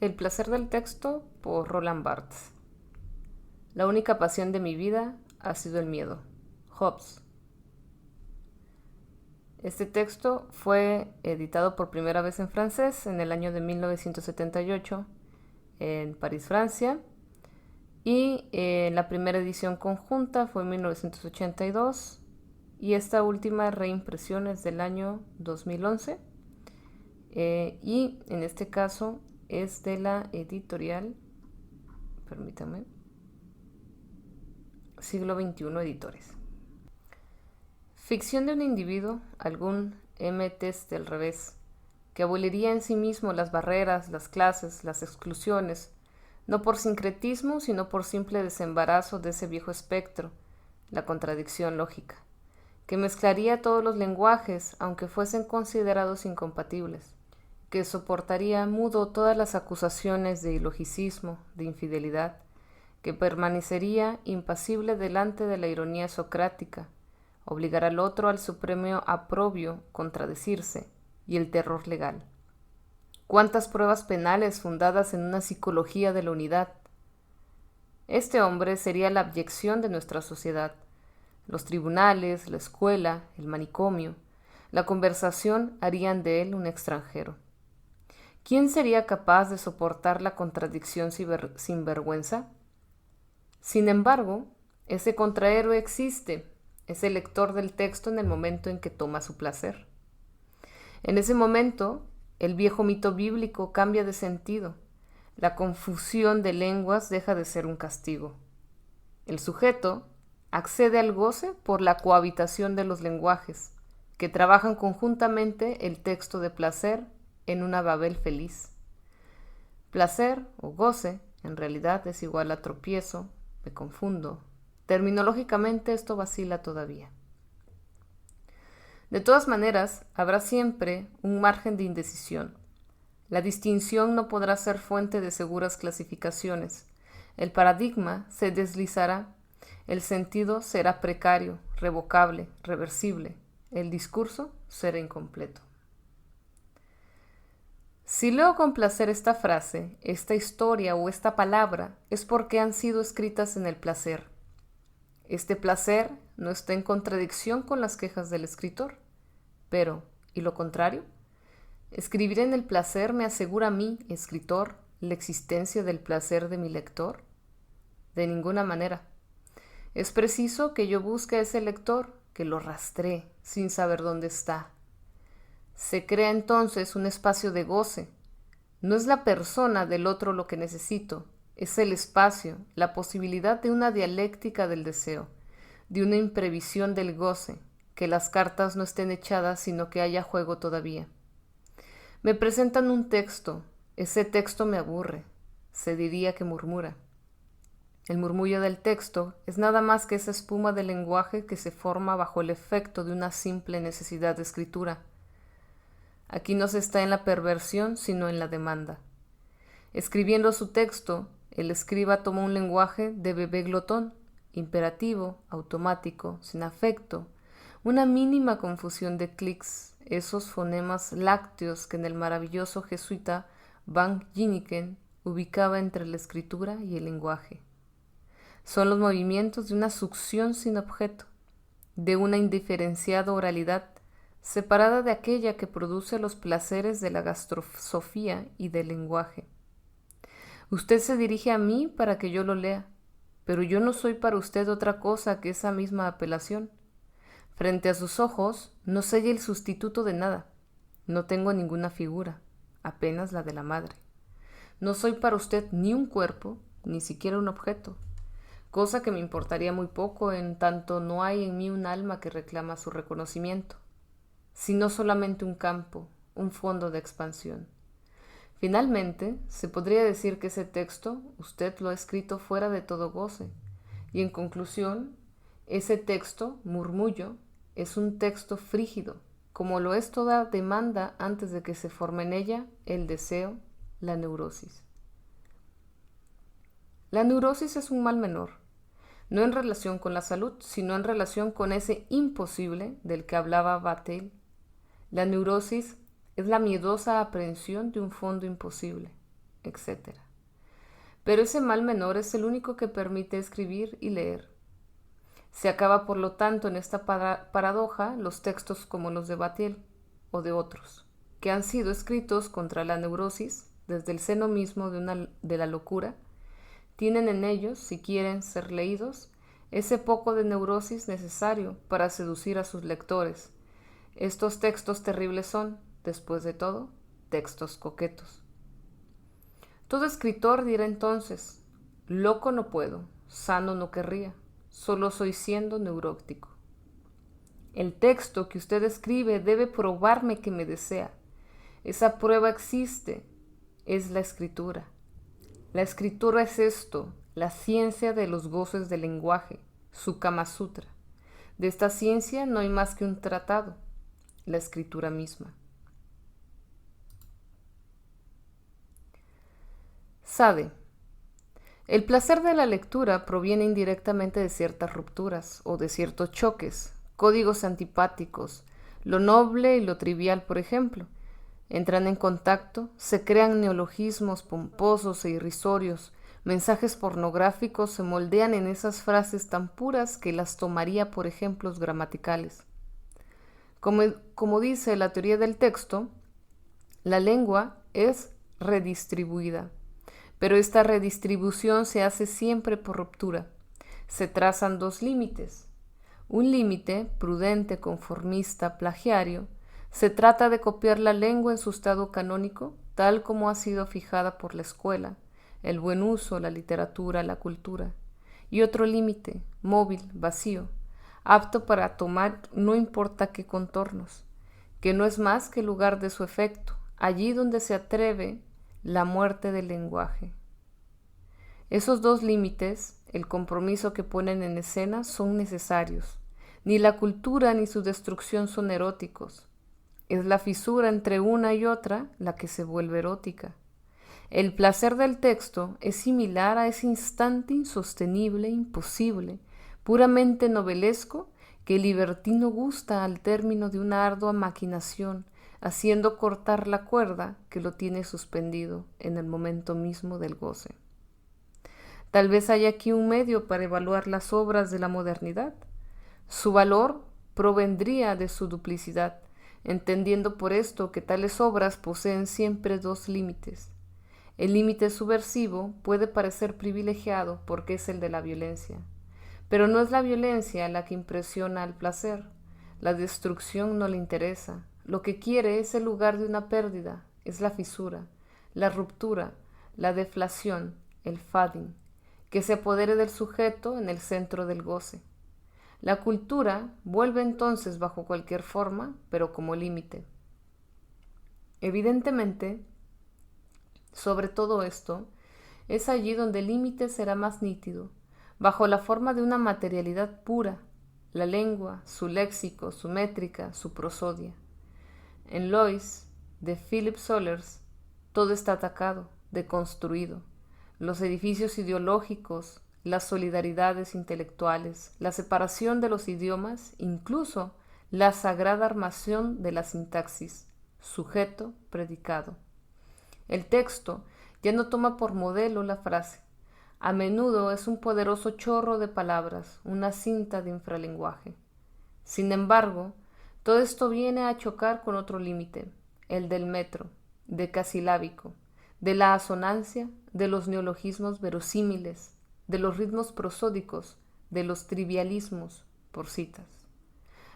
El placer del texto por Roland Barthes. La única pasión de mi vida ha sido el miedo. Hobbes. Este texto fue editado por primera vez en francés en el año de 1978 en París, Francia, y la primera edición conjunta fue en 1982 y esta última reimpresión es del año 2011 y en este caso es de la editorial, permítame, Siglo XXI Editores. Ficción de un individuo, algún M. del revés, que aboliría en sí mismo las barreras, las clases, las exclusiones, no por sincretismo, sino por simple desembarazo de ese viejo espectro, la contradicción lógica, que mezclaría todos los lenguajes, aunque fuesen considerados incompatibles, que soportaría mudo todas las acusaciones de ilogicismo, de infidelidad, que permanecería impasible delante de la ironía socrática, obligar al otro al supremo aprobio, contradecirse, y el terror legal. ¿Cuántas pruebas penales fundadas en una psicología de la unidad? Este hombre sería la abyección de nuestra sociedad. Los tribunales, la escuela, el manicomio, la conversación harían de él un extranjero. ¿Quién sería capaz de soportar la contradicción sin vergüenza? Sin embargo, ese contrahéroe existe, es el lector del texto en el momento en que toma su placer. En ese momento, el viejo mito bíblico cambia de sentido. La confusión de lenguas deja de ser un castigo. El sujeto accede al goce por la cohabitación de los lenguajes, que trabajan conjuntamente el texto de placer en una Babel feliz. Placer o goce, en realidad, es igual a tropiezo, me confundo. Terminológicamente esto vacila todavía. De todas maneras, habrá siempre un margen de indecisión. La distinción no podrá ser fuente de seguras clasificaciones. El paradigma se deslizará, el sentido será precario, revocable, reversible. El discurso será incompleto. Si leo con placer esta frase, esta historia o esta palabra, es porque han sido escritas en el placer. Este placer no está en contradicción con las quejas del escritor. Pero, ¿y lo contrario? ¿Escribir en el placer me asegura a mí, escritor, la existencia del placer de mi lector? De ninguna manera. Es preciso que yo busque a ese lector, que lo rastree, sin saber dónde está. Se crea entonces un espacio de goce. No es la persona del otro lo que necesito, es el espacio, la posibilidad de una dialéctica del deseo, de una imprevisión del goce, que las cartas no estén echadas, sino que haya juego todavía. Me presentan un texto, ese texto me aburre, se diría que murmura. El murmullo del texto es nada más que esa espuma del lenguaje que se forma bajo el efecto de una simple necesidad de escritura. Aquí no se está en la perversión, sino en la demanda. Escribiendo su texto, el escriba toma un lenguaje de bebé glotón, imperativo, automático, sin afecto, una mínima confusión de clics, esos fonemas lácteos que en el maravilloso jesuita Van Ginneken ubicaba entre la escritura y el lenguaje. Son los movimientos de una succión sin objeto, de una indiferenciada oralidad separada de aquella que produce los placeres de la gastrosofía y del lenguaje. Usted se dirige a mí para que yo lo lea, pero yo no soy para usted otra cosa que esa misma apelación. Frente a sus ojos no soy el sustituto de nada, no tengo ninguna figura, apenas la de la madre. No soy para usted ni un cuerpo, ni siquiera un objeto, cosa que me importaría muy poco en tanto no hay en mí un alma que reclama su reconocimiento, sino solamente un campo, un fondo de expansión. Finalmente, se podría decir que ese texto usted lo ha escrito fuera de todo goce, y en conclusión, ese texto, murmullo, es un texto frígido, como lo es toda demanda antes de que se forme en ella el deseo, la neurosis. La neurosis es un mal menor, no en relación con la salud, sino en relación con ese imposible del que hablaba Bataille. La neurosis es la miedosa aprehensión de un fondo imposible. etc. Pero ese mal menor es el único que permite escribir y leer. Se acaba, por lo tanto, en esta paradoja los textos como los de Bataille o de otros, que han sido escritos contra la neurosis desde el seno mismo de la locura, tienen en ellos, si quieren ser leídos, ese poco de neurosis necesario para seducir a sus lectores. Estos textos terribles son, después de todo, textos coquetos. Todo escritor dirá entonces, loco no puedo, sano no querría, solo soy siendo neurótico. El texto que usted escribe debe probarme que me desea. Esa prueba existe, es la escritura. La escritura es esto, la ciencia de los goces del lenguaje, su Kama Sutra. De esta ciencia no hay más que un tratado, la escritura misma. Sade. El placer de la lectura proviene indirectamente de ciertas rupturas o de ciertos choques, códigos antipáticos, lo noble y lo trivial, por ejemplo. Entran en contacto, se crean neologismos pomposos e irrisorios, mensajes pornográficos se moldean en esas frases tan puras que las tomaría por ejemplos gramaticales. Como dice la teoría del texto, la lengua es redistribuida, pero esta redistribución se hace siempre por ruptura. Se trazan dos límites. Un límite, prudente, conformista, plagiario, se trata de copiar la lengua en su estado canónico, tal como ha sido fijada por la escuela, el buen uso, la literatura, la cultura. Y otro límite, móvil, vacío, apto para tomar no importa qué contornos, que no es más que el lugar de su efecto, allí donde se atreve la muerte del lenguaje. Esos dos límites, el compromiso que ponen en escena, son necesarios. Ni la cultura ni su destrucción son eróticos. Es la fisura entre una y otra la que se vuelve erótica. El placer del texto es similar a ese instante insostenible, imposible, puramente novelesco, que el libertino gusta al término de una ardua maquinación, haciendo cortar la cuerda que lo tiene suspendido en el momento mismo del goce. Tal vez haya aquí un medio para evaluar las obras de la modernidad. Su valor provendría de su duplicidad, entendiendo por esto que tales obras poseen siempre dos límites. El límite subversivo puede parecer privilegiado porque es el de la violencia, pero no es la violencia la que impresiona al placer. La destrucción no le interesa. Lo que quiere es el lugar de una pérdida, es la fisura, la ruptura, la deflación, el fading, que se apodere del sujeto en el centro del goce. La cultura vuelve entonces bajo cualquier forma, pero como límite. Evidentemente, sobre todo esto, es allí donde el límite será más nítido, bajo la forma de una materialidad pura, la lengua, su léxico, su métrica, su prosodia. En Lois, de Philip Sollers, todo está atacado, deconstruido. Los edificios ideológicos, las solidaridades intelectuales, la separación de los idiomas, incluso la sagrada armación de la sintaxis, sujeto, predicado. El texto ya no toma por modelo la frase. A menudo es un poderoso chorro de palabras, una cinta de infralenguaje. Sin embargo, todo esto viene a chocar con otro límite, el del metro, decasilábico, de la asonancia, de los neologismos verosímiles, de los ritmos prosódicos, de los trivialismos, por citas.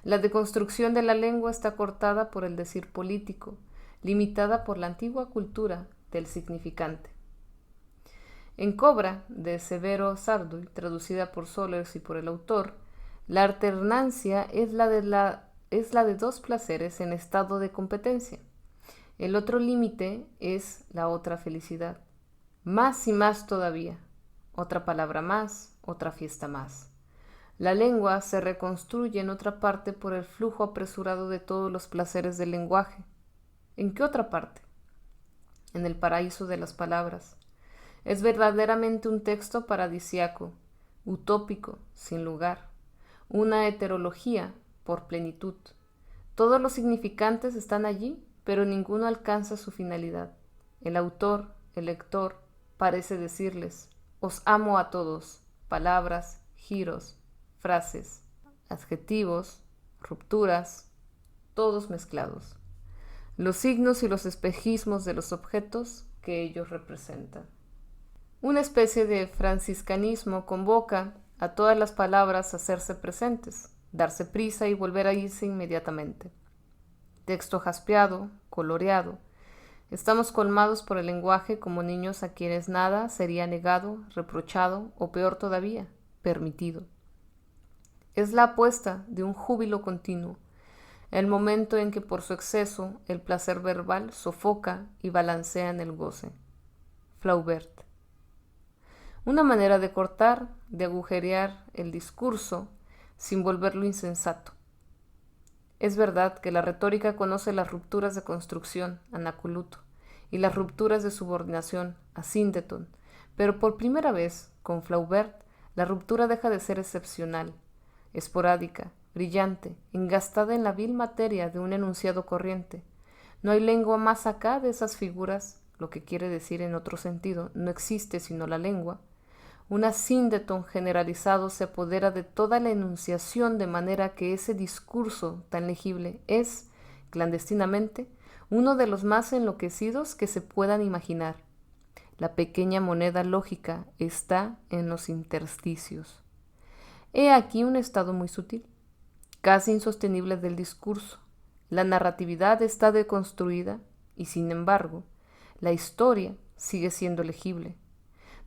La deconstrucción de la lengua está cortada por el decir político, limitada por la antigua cultura del significante. En Cobra, de Severo Sarduy, traducida por Sollers y por el autor, la alternancia es la de dos placeres en estado de competencia. El otro límite es la otra felicidad. Más y más todavía. Otra palabra más, otra fiesta más. La lengua se reconstruye en otra parte por el flujo apresurado de todos los placeres del lenguaje. ¿En qué otra parte? En el paraíso de las palabras. Es verdaderamente un texto paradisiaco, utópico, sin lugar, una heterología por plenitud. Todos los significantes están allí, pero ninguno alcanza su finalidad. El autor, el lector parece decirles: os amo a todos, palabras, giros, frases, adjetivos, rupturas, todos mezclados, los signos y los espejismos de los objetos que ellos representan. Una especie de franciscanismo convoca a todas las palabras a hacerse presentes, darse prisa y volver a irse inmediatamente. Texto jaspeado, coloreado. Estamos colmados por el lenguaje como niños a quienes nada sería negado, reprochado o peor todavía, permitido. Es la apuesta de un júbilo continuo, el momento en que por su exceso el placer verbal sofoca y balancea en el goce. Flaubert. Una manera de cortar, de agujerear el discurso sin volverlo insensato. Es verdad que la retórica conoce las rupturas de construcción, Anacoluto, y las rupturas de subordinación, Asíndeton, pero por primera vez, con Flaubert, la ruptura deja de ser excepcional, esporádica, brillante, engastada en la vil materia de un enunciado corriente. No hay lengua más acá de esas figuras, lo que quiere decir en otro sentido, no existe sino la lengua. Un asíndeton generalizado se apodera de toda la enunciación de manera que ese discurso tan legible es, clandestinamente, uno de los más enloquecidos que se puedan imaginar. La pequeña moneda lógica está en los intersticios. He aquí un estado muy sutil, casi insostenible del discurso. La narratividad está deconstruida y, sin embargo, la historia sigue siendo legible.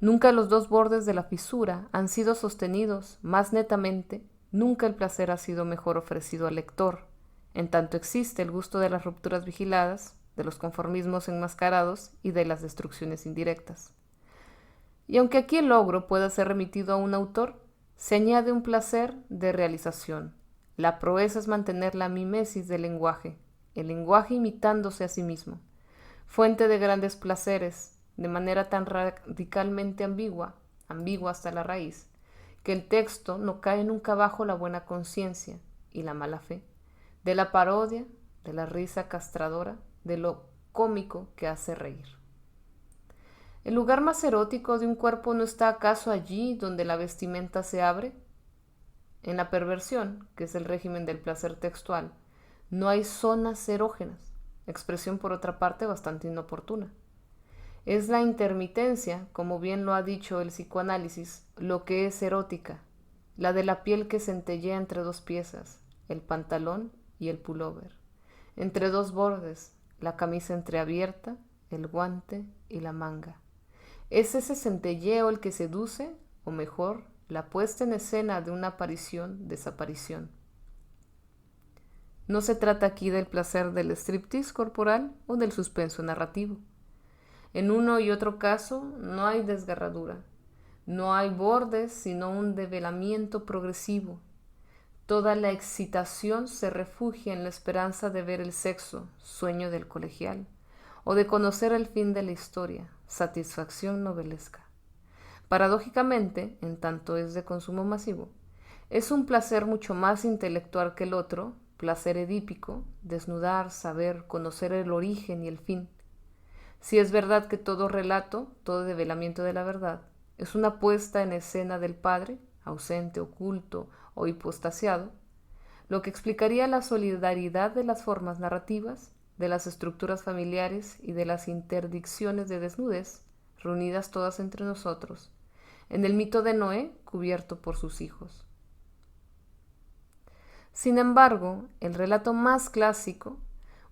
Nunca los dos bordes de la fisura han sido sostenidos más netamente, nunca el placer ha sido mejor ofrecido al lector, en tanto existe el gusto de las rupturas vigiladas, de los conformismos enmascarados y de las destrucciones indirectas. Y aunque aquí el logro pueda ser remitido a un autor, se añade un placer de realización. La proeza es mantener la mimesis del lenguaje, el lenguaje imitándose a sí mismo, fuente de grandes placeres, de manera tan radicalmente ambigua hasta la raíz, que el texto no cae nunca bajo la buena conciencia y la mala fe, de la parodia, de la risa castradora, de lo cómico que hace reír. ¿El lugar más erótico de un cuerpo no está acaso allí donde la vestimenta se abre? En la perversión, que es el régimen del placer textual, no hay zonas erógenas, expresión por otra parte bastante inoportuna. Es la intermitencia, como bien lo ha dicho el psicoanálisis, lo que es erótica, la de la piel que centellea entre dos piezas, el pantalón y el pullover, entre dos bordes, la camisa entreabierta, el guante y la manga. ¿Es ese centelleo el que seduce, o mejor, la puesta en escena de una aparición-desaparición? No se trata aquí del placer del striptease corporal o del suspenso narrativo. En uno y otro caso no hay desgarradura, no hay bordes, sino un develamiento progresivo. Toda la excitación se refugia en la esperanza de ver el sexo, sueño del colegial, o de conocer el fin de la historia, satisfacción novelesca. Paradójicamente, en tanto es de consumo masivo, es un placer mucho más intelectual que el otro, placer edípico, desnudar, saber, conocer el origen y el fin. Si es verdad que todo relato, todo develamiento de la verdad, es una puesta en escena del padre, ausente, oculto o hipostasiado, lo que explicaría la solidaridad de las formas narrativas, de las estructuras familiares y de las interdicciones de desnudez, reunidas todas entre nosotros, en el mito de Noé cubierto por sus hijos. Sin embargo, el relato más clásico,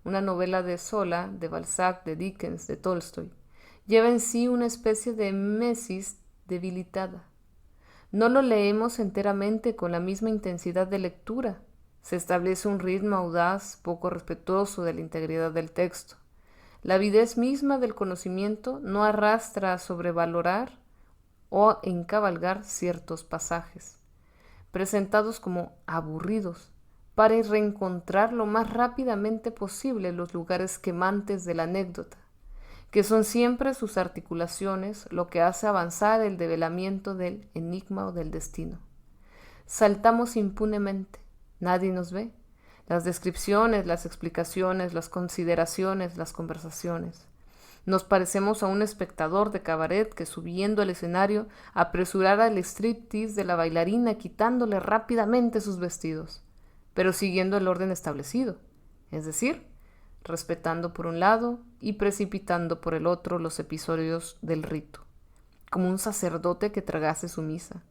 una novela de Zola, de Balzac, de Dickens, de Tolstoy, lleva en sí una especie de mesis debilitada. No lo leemos enteramente con la misma intensidad de lectura. Se establece un ritmo audaz, poco respetuoso de la integridad del texto. La avidez misma del conocimiento no arrastra a sobrevalorar o encabalgar ciertos pasajes, presentados como aburridos, para reencontrar lo más rápidamente posible los lugares quemantes de la anécdota, que son siempre sus articulaciones lo que hace avanzar el develamiento del enigma o del destino. Saltamos impunemente, nadie nos ve, las descripciones, las explicaciones, las consideraciones, las conversaciones. Nos parecemos a un espectador de cabaret que, subiendo al escenario, apresurara el striptease de la bailarina quitándole rápidamente sus vestidos, pero siguiendo el orden establecido, es decir, respetando por un lado y precipitando por el otro los episodios del rito, como un sacerdote que tragase su misa.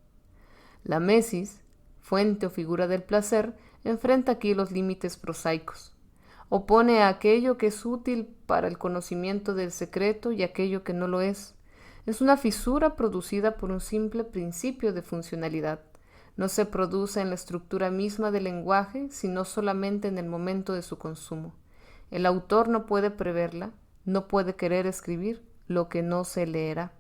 La mesis, fuente o figura del placer, enfrenta aquí los límites prosaicos. Opone a aquello que es útil para el conocimiento del secreto y aquello que no lo es. Es una fisura producida por un simple principio de funcionalidad. No se produce en la estructura misma del lenguaje, sino solamente en el momento de su consumo. El autor no puede preverla, no puede querer escribir lo que no se leerá.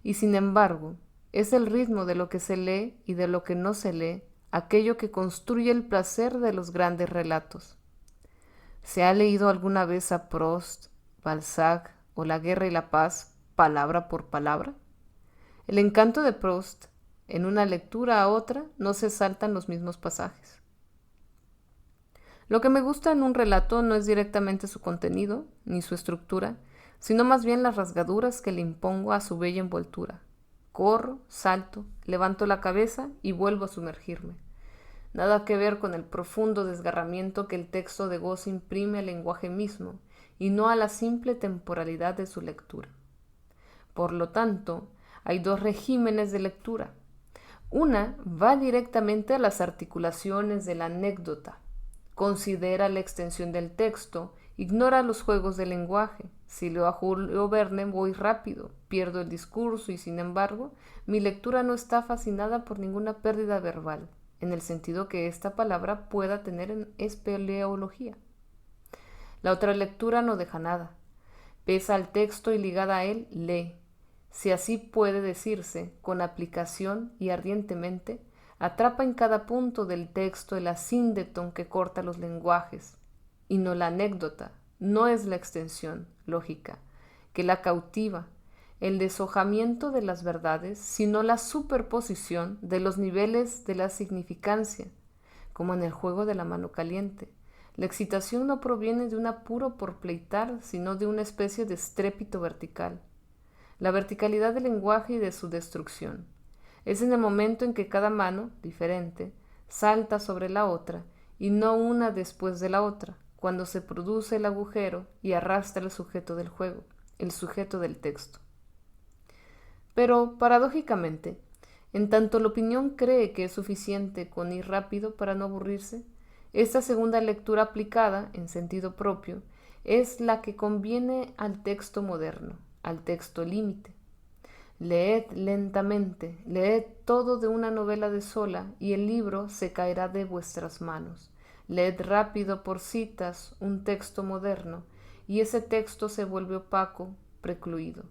Y sin embargo, es el ritmo de lo que se lee y de lo que no se lee aquello que construye el placer de los grandes relatos. ¿Se ha leído alguna vez a Proust, Balzac o La Guerra y la Paz palabra por palabra? El encanto de Proust, en una lectura a otra, no se saltan los mismos pasajes. Lo que me gusta en un relato no es directamente su contenido ni su estructura, sino más bien las rasgaduras que le impongo a su bella envoltura. Corro, salto, levanto la cabeza y vuelvo a sumergirme. Nada que ver con el profundo desgarramiento que el texto de Goce imprime al lenguaje mismo, y no a la simple temporalidad de su lectura. Por lo tanto, hay dos regímenes de lectura. Una va directamente a las articulaciones de la anécdota, considera la extensión del texto, ignora los juegos del lenguaje. Si leo a Julio Verne voy rápido, pierdo el discurso y sin embargo, mi lectura no está fascinada por ninguna pérdida verbal, en el sentido que esta palabra pueda tener en espeleología. La otra lectura no deja nada. Pesa al texto y ligada a él, lee. Si así puede decirse, con aplicación y ardientemente, atrapa en cada punto del texto el asíndeton que corta los lenguajes, y no la anécdota, no es la extensión lógica, que la cautiva, el deshojamiento de las verdades, sino la superposición de los niveles de la significancia, como en el juego de la mano caliente. La excitación no proviene de un apuro por pleitar, sino de una especie de estrépito vertical. La verticalidad del lenguaje y de su destrucción. Es en el momento en que cada mano, diferente, salta sobre la otra, y no una después de la otra, cuando se produce el agujero y arrastra el sujeto del juego, el sujeto del texto. Pero, paradójicamente, en tanto la opinión cree que es suficiente con ir rápido para no aburrirse, esta segunda lectura aplicada, en sentido propio, es la que conviene al texto moderno, al texto límite. Leed lentamente, leed todo de una novela de sola, y el libro se caerá de vuestras manos. Leed rápido por citas un texto moderno, y ese texto se vuelve opaco, precluido.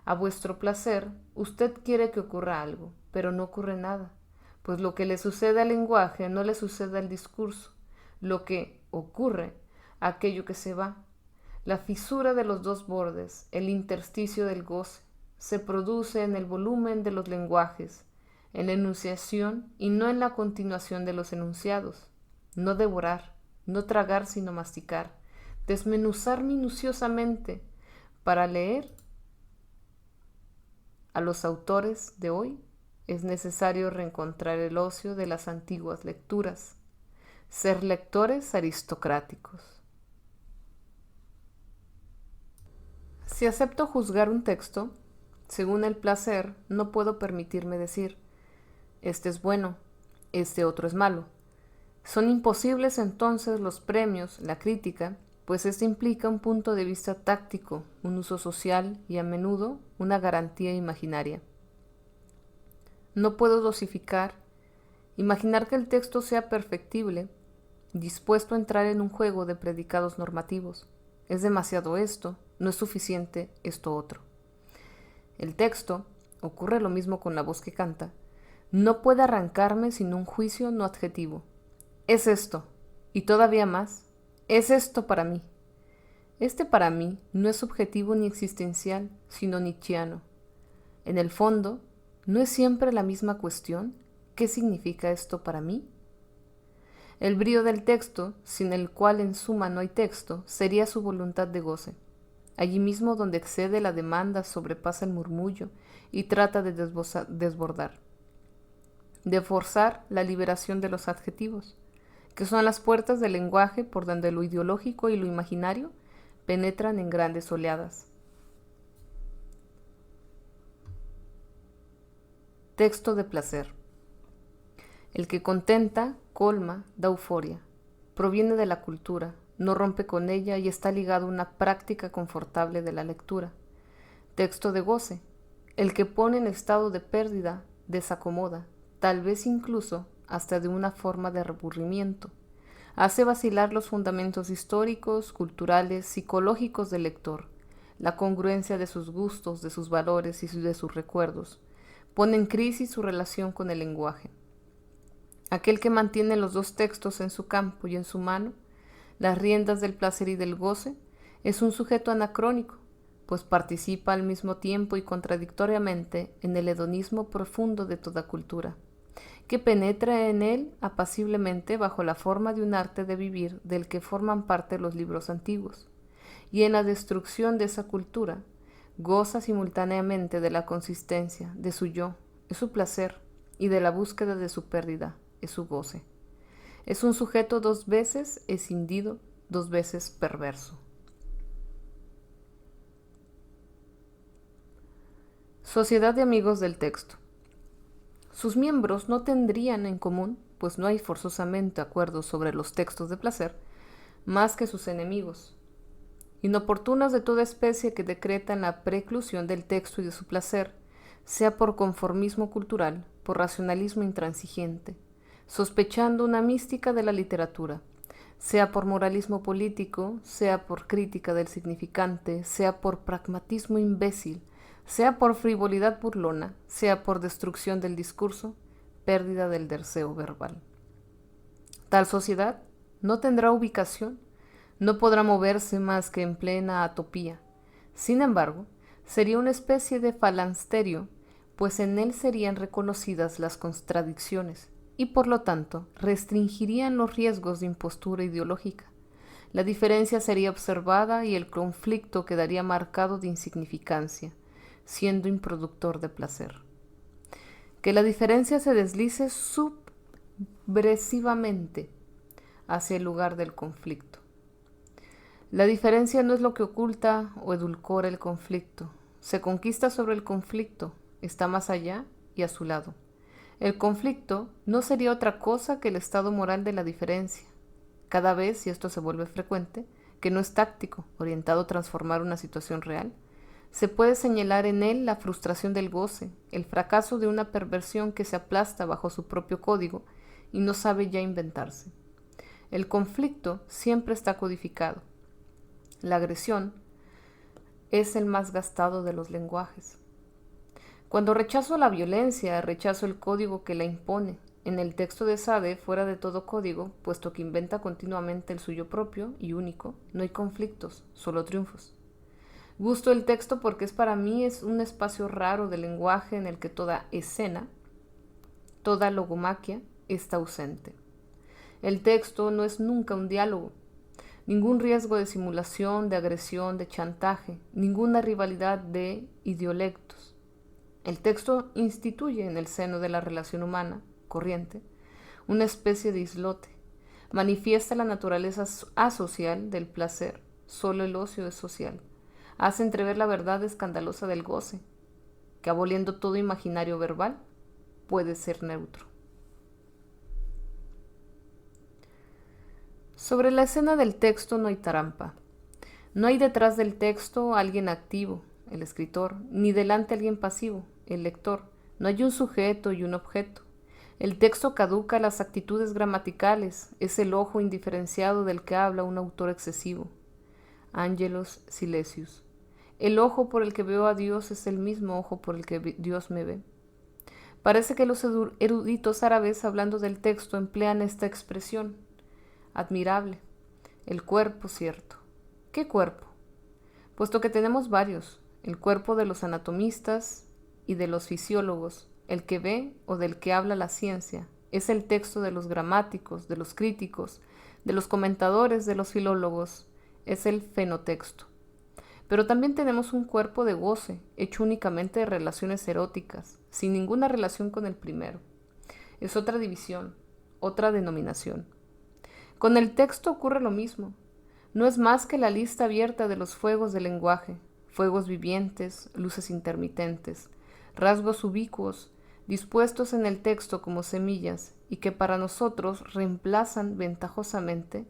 A vuestro placer, usted quiere que ocurra algo, pero no ocurre nada, pues lo que le sucede al lenguaje no le sucede al discurso. Lo que ocurre, aquello que se va, la fisura de los dos bordes, el intersticio del goce, se produce en el volumen de los lenguajes, en la enunciación y no en la continuación de los enunciados. No devorar, no tragar sino masticar, desmenuzar minuciosamente. Para leer a los autores de hoy es necesario reencontrar el ocio de las antiguas lecturas, ser lectores aristocráticos. Si acepto juzgar un texto, según el placer, no puedo permitirme decir, este es bueno, este otro es malo. Son imposibles entonces los premios, la crítica, pues esto implica un punto de vista táctico, un uso social y a menudo una garantía imaginaria. No puedo dosificar, imaginar que el texto sea perfectible, dispuesto a entrar en un juego de predicados normativos. Es demasiado esto, no es suficiente esto otro. El texto, ocurre lo mismo con la voz que canta, no puede arrancarme sin un juicio no adjetivo. Es esto, y todavía más, es esto para mí. Este para mí no es subjetivo ni existencial, sino nietzscheano. En el fondo, ¿no es siempre la misma cuestión? ¿Qué significa esto para mí? El brío del texto, sin el cual en suma no hay texto, sería su voluntad de goce. allí mismo donde excede la demanda, sobrepasa el murmullo y trata de desbordar, de forzar la liberación de los adjetivos, que son las puertas del lenguaje por donde lo ideológico y lo imaginario penetran en grandes oleadas. Texto de placer. El que contenta, colma, da euforia. Proviene de la cultura, no rompe con ella y está ligado a una práctica confortable de la lectura. Texto de goce. El que pone en estado de pérdida, desacomoda, tal vez incluso hasta de una forma de aburrimiento. Hace vacilar los fundamentos históricos, culturales, psicológicos del lector, la congruencia de sus gustos, de sus valores y de sus recuerdos. Pone en crisis su relación con el lenguaje. Aquel que mantiene los dos textos en su campo y en su mano, las riendas del placer y del goce, es un sujeto anacrónico, pues participa al mismo tiempo y contradictoriamente en el hedonismo profundo de toda cultura, que penetra en él apaciblemente bajo la forma de un arte de vivir del que forman parte los libros antiguos, y en la destrucción de esa cultura goza simultáneamente de la consistencia de su yo, es su placer, y de la búsqueda de su pérdida, es su goce. Es un sujeto dos veces escindido, dos veces perverso. Sociedad de amigos del texto. Sus miembros no tendrían en común, pues no hay forzosamente acuerdos sobre los textos de placer, más que sus enemigos, inoportunas de toda especie que decretan la preclusión del texto y de su placer, sea por conformismo cultural, por racionalismo intransigente, sospechando una mística de la literatura, sea por moralismo político, sea por crítica del significante, sea por pragmatismo imbécil, sea por frivolidad burlona, sea por destrucción del discurso, pérdida del deseo verbal. Tal sociedad no tendrá ubicación, no podrá moverse más que en plena atopía. Sin embargo, sería una especie de falansterio, pues en él serían reconocidas las contradicciones y por lo tanto restringirían los riesgos de impostura ideológica. La diferencia sería observada y el conflicto quedaría marcado de insignificancia, siendo improductor de placer. Que la diferencia se deslice subversivamente hacia el lugar del conflicto. La diferencia no es lo que oculta o edulcora el conflicto. Se conquista sobre el conflicto, está más allá y a su lado. El conflicto no sería otra cosa que el estado moral de la diferencia. Cada vez, y esto se vuelve frecuente, que no es táctico, orientado a transformar una situación real, se puede señalar en él la frustración del goce, el fracaso de una perversión que se aplasta bajo su propio código y no sabe ya inventarse. El conflicto siempre está codificado. La agresión es el más gastado de los lenguajes. Cuando rechazo la violencia, rechazo el código que la impone. En el texto de Sade, fuera de todo código, puesto que inventa continuamente el suyo propio y único, no hay conflictos, solo triunfos. Gusto el texto porque para mí es un espacio raro del lenguaje en el que toda escena, toda logomaquia, está ausente. El texto no es nunca un diálogo, ningún riesgo de simulación, de agresión, de chantaje, ninguna rivalidad de idiolectos. El texto instituye en el seno de la relación humana, corriente, una especie de islote. Manifiesta la naturaleza asocial del placer, solo el ocio es social. Hace entrever la verdad escandalosa del goce, que aboliendo todo imaginario verbal, puede ser neutro. Sobre la escena del texto no hay trampa. No hay detrás del texto alguien activo, el escritor, ni delante alguien pasivo, el lector. No hay un sujeto y un objeto. El texto caduca las actitudes gramaticales, es el ojo indiferenciado del que habla un autor excesivo. Angelos Silesius. El ojo por el que veo a Dios es el mismo ojo por el que Dios me ve. Parece que los eruditos árabes, hablando del texto, emplean esta expresión. Admirable. El cuerpo, cierto. ¿Qué cuerpo? Puesto que tenemos varios, el cuerpo de los anatomistas y de los fisiólogos, el que ve o del que habla la ciencia, es el texto de los gramáticos, de los críticos, de los comentadores, de los filólogos, es el fenotexto. Pero también tenemos un cuerpo de goce, hecho únicamente de relaciones eróticas, sin ninguna relación con el primero. Es otra división, otra denominación. Con el texto ocurre lo mismo. No es más que la lista abierta de los fuegos del lenguaje, fuegos vivientes, luces intermitentes, rasgos ubicuos, dispuestos en el texto como semillas y que para nosotros reemplazan ventajosamente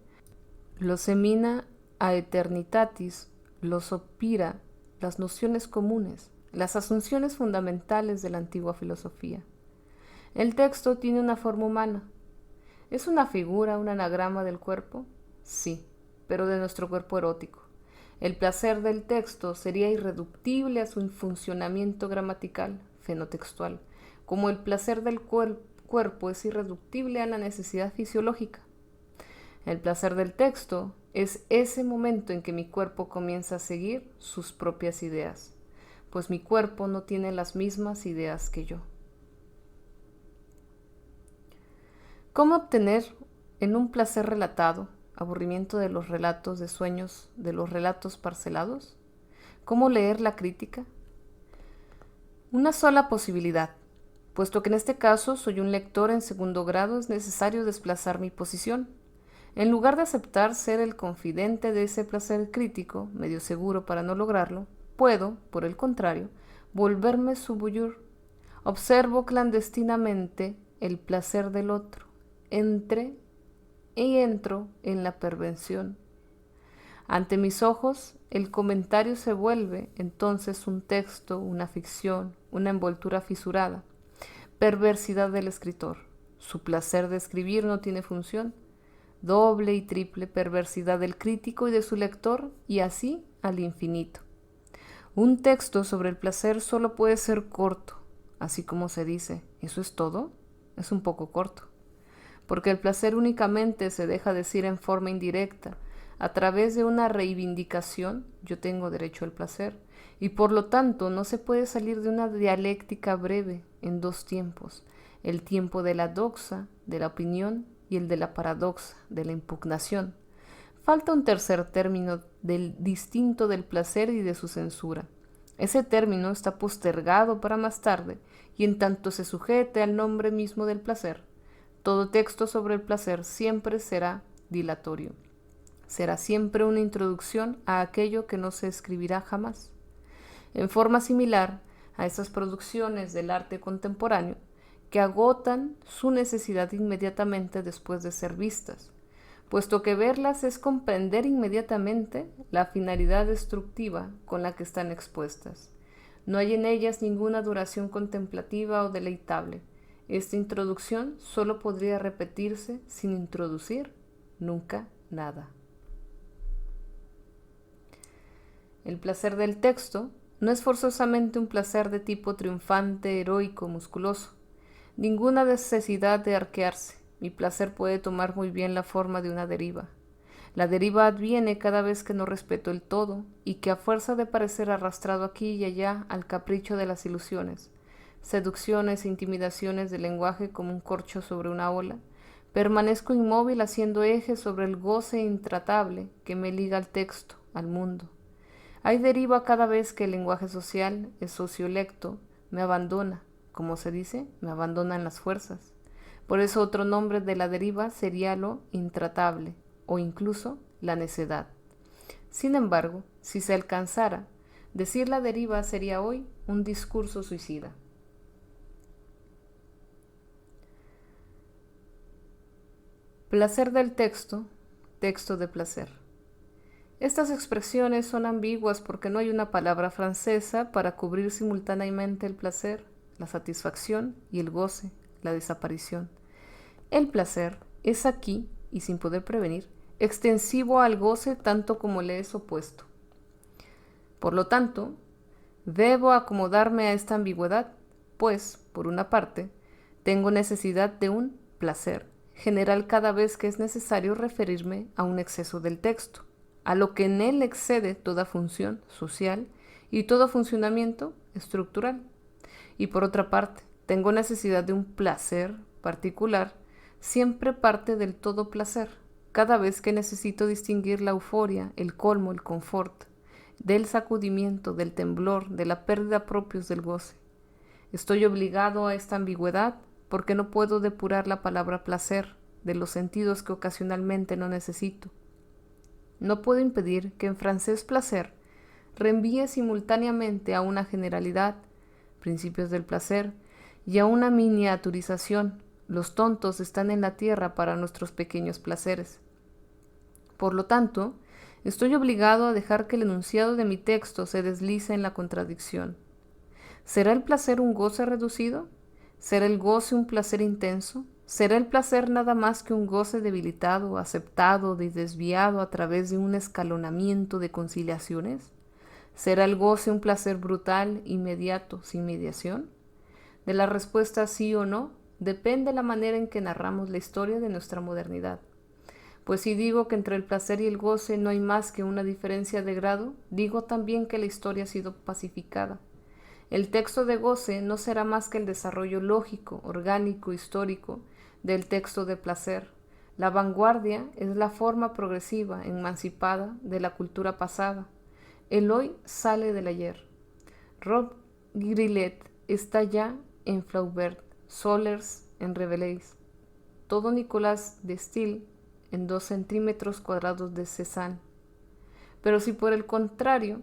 los semina a eternitatis, los opira, las nociones comunes, las asunciones fundamentales de la antigua filosofía. El texto tiene una forma humana. ¿Es una figura, un anagrama del cuerpo? Sí, pero de nuestro cuerpo erótico. El placer del texto sería irreductible a su funcionamiento gramatical, fenotextual, como el placer del cuerpo es irreductible a la necesidad fisiológica. El placer del texto es ese momento en que mi cuerpo comienza a seguir sus propias ideas, pues mi cuerpo no tiene las mismas ideas que yo. ¿Cómo obtener en un placer relatado aburrimiento de los relatos de sueños, de los relatos parcelados? ¿Cómo leer la crítica? Una sola posibilidad. Puesto que en este caso soy un lector en segundo grado, es necesario desplazar mi posición. En lugar de aceptar ser el confidente de ese placer crítico, medio seguro para no lograrlo, puedo, por el contrario, volverme su voyeur. Observo clandestinamente el placer del otro. Entro en la pervención. Ante mis ojos, el comentario se vuelve entonces un texto, una ficción, una envoltura fisurada. Perversidad del escritor. Su placer de escribir no tiene función. Doble y triple perversidad del crítico y de su lector, y así al infinito. Un texto sobre el placer solo puede ser corto, así como se dice, ¿eso es todo? Es un poco corto, porque el placer únicamente se deja decir en forma indirecta, a través de una reivindicación, yo tengo derecho al placer, y por lo tanto no se puede salir de una dialéctica breve en dos tiempos, el tiempo de la doxa, de la opinión, y el de la paradoxa, de la impugnación. Falta un tercer término distinto del placer y de su censura. Ese término está postergado para más tarde, y en tanto se sujete al nombre mismo del placer, todo texto sobre el placer siempre será dilatorio. Será siempre una introducción a aquello que no se escribirá jamás. En forma similar a esas producciones del arte contemporáneo, que agotan su necesidad inmediatamente después de ser vistas, puesto que verlas es comprender inmediatamente la finalidad destructiva con la que están expuestas. No hay en ellas ninguna duración contemplativa o deleitable. Esta introducción solo podría repetirse sin introducir nunca nada. El placer del texto no es forzosamente un placer de tipo triunfante, heroico, musculoso. Ninguna necesidad de arquearse. Mi placer puede tomar muy bien la forma de una deriva. La deriva adviene cada vez que no respeto el todo y que a fuerza de parecer arrastrado aquí y allá al capricho de las ilusiones, seducciones e intimidaciones del lenguaje como un corcho sobre una ola, permanezco inmóvil haciendo eje sobre el goce intratable que me liga al texto, al mundo. Hay deriva cada vez que el lenguaje social, el sociolecto, me abandona. Como se dice, me abandonan las fuerzas. Por eso otro nombre de la deriva sería lo intratable o incluso la necedad. Sin embargo, si se alcanzara, decir la deriva sería hoy un discurso suicida. Placer del texto, texto de placer. Estas expresiones son ambiguas porque no hay una palabra francesa para cubrir simultáneamente el placer, la satisfacción y el goce, la desaparición. El placer es aquí, y sin poder prevenir, extensivo al goce tanto como le es opuesto. Por lo tanto, debo acomodarme a esta ambigüedad, pues, por una parte, tengo necesidad de un placer general cada vez que es necesario referirme a un exceso del texto, a lo que en él excede toda función social y todo funcionamiento estructural. Y por otra parte, tengo necesidad de un placer particular, siempre parte del todo placer, cada vez que necesito distinguir la euforia, el colmo, el confort, del sacudimiento, del temblor, de la pérdida propios del goce. Estoy obligado a esta ambigüedad porque no puedo depurar la palabra placer de los sentidos que ocasionalmente no necesito. No puedo impedir que en francés placer reenvíe simultáneamente a una generalidad, principios del placer, y a una miniaturización. Los tontos están en la tierra para nuestros pequeños placeres. Por lo tanto, estoy obligado a dejar que el enunciado de mi texto se deslice en la contradicción. ¿Será el placer un goce reducido? ¿Será el goce un placer intenso? ¿Será el placer nada más que un goce debilitado, aceptado y desviado a través de un escalonamiento de conciliaciones? ¿Será el goce un placer brutal, inmediato, sin mediación? De la respuesta sí o no depende la manera en que narramos la historia de nuestra modernidad. Pues si digo que entre el placer y el goce no hay más que una diferencia de grado, digo también que la historia ha sido pacificada. El texto de goce no será más que el desarrollo lógico, orgánico, histórico del texto de placer. La vanguardia es la forma progresiva, emancipada de la cultura pasada. El hoy sale del ayer. Rob Grillet está ya en Flaubert, Solers en Rabelais, todo Nicolas de Staël en 2 centímetros cuadrados de Cézanne. Pero si por el contrario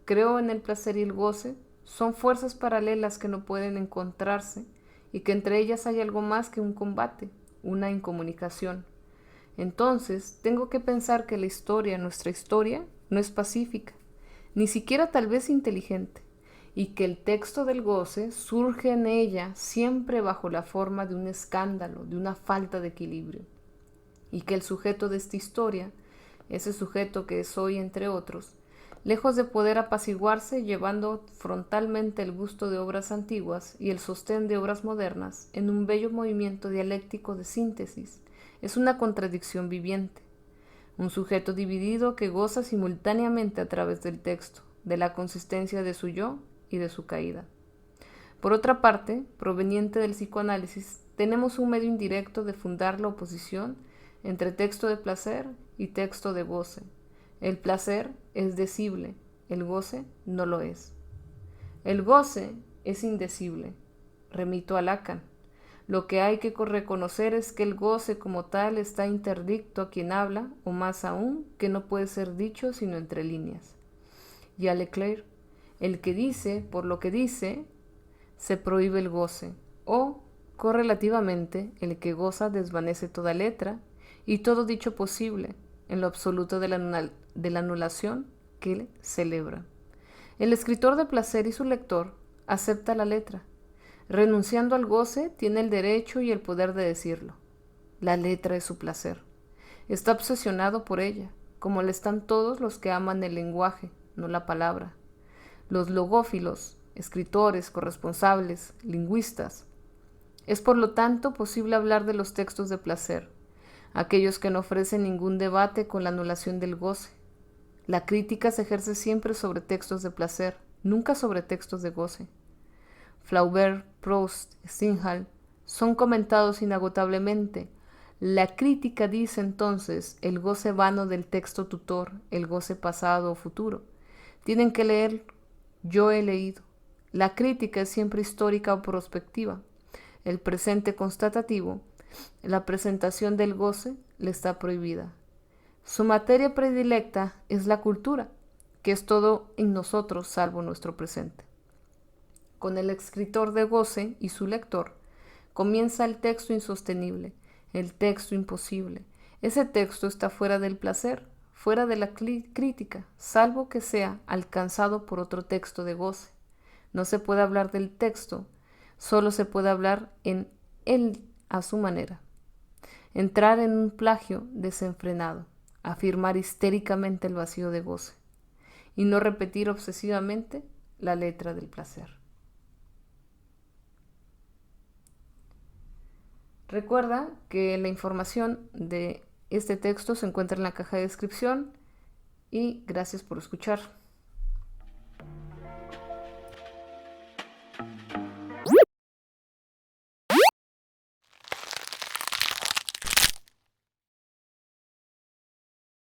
creo en el placer y el goce, son fuerzas paralelas que no pueden encontrarse y que entre ellas hay algo más que un combate, una incomunicación. Entonces tengo que pensar que la historia, nuestra historia, no es pacífica, ni siquiera tal vez inteligente, y que el texto del goce surge en ella siempre bajo la forma de un escándalo, de una falta de equilibrio, y que el sujeto de esta historia, ese sujeto que es hoy entre otros, lejos de poder apaciguarse llevando frontalmente el gusto de obras antiguas y el sostén de obras modernas en un bello movimiento dialéctico de síntesis, es una contradicción viviente, un sujeto dividido que goza simultáneamente a través del texto, de la consistencia de su yo y de su caída. Por otra parte, proveniente del psicoanálisis, tenemos un medio indirecto de fundar la oposición entre texto de placer y texto de goce. El placer es decible, el goce no lo es. El goce es indecible. Remito a Lacan. Lo que hay que reconocer es que el goce como tal está interdicto a quien habla, o más aún, que no puede ser dicho sino entre líneas. Y a Leclerc, el que dice, por lo que dice, se prohíbe el goce, o, correlativamente, el que goza desvanece toda letra y todo dicho posible, en lo absoluto de la anulación que celebra. El escritor de placer y su lector acepta la letra. Renunciando al goce, tiene el derecho y el poder de decirlo. La letra es su placer. Está obsesionado por ella, como le están todos los que aman el lenguaje, no la palabra. Los logófilos, escritores, corresponsables, lingüistas. Es por lo tanto posible hablar de los textos de placer, aquellos que no ofrecen ningún debate con la anulación del goce. La crítica se ejerce siempre sobre textos de placer, nunca sobre textos de goce. Flaubert, Proust, Stendhal son comentados inagotablemente. La crítica dice entonces el goce vano del texto tutor, el goce pasado o futuro. Tienen que leer, yo he leído. La crítica es siempre histórica o prospectiva. El presente constatativo, la presentación del goce, le está prohibida. Su materia predilecta es la cultura, que es todo en nosotros salvo nuestro presente. Con el escritor de goce y su lector, comienza el texto insostenible, el texto imposible. Ese texto está fuera del placer, fuera de la crítica, salvo que sea alcanzado por otro texto de goce. No se puede hablar del texto, solo se puede hablar en él a su manera. Entrar en un plagio desenfrenado, afirmar histéricamente el vacío de goce y no repetir obsesivamente la letra del placer. Recuerda que la información de este texto se encuentra en la caja de descripción y gracias por escuchar.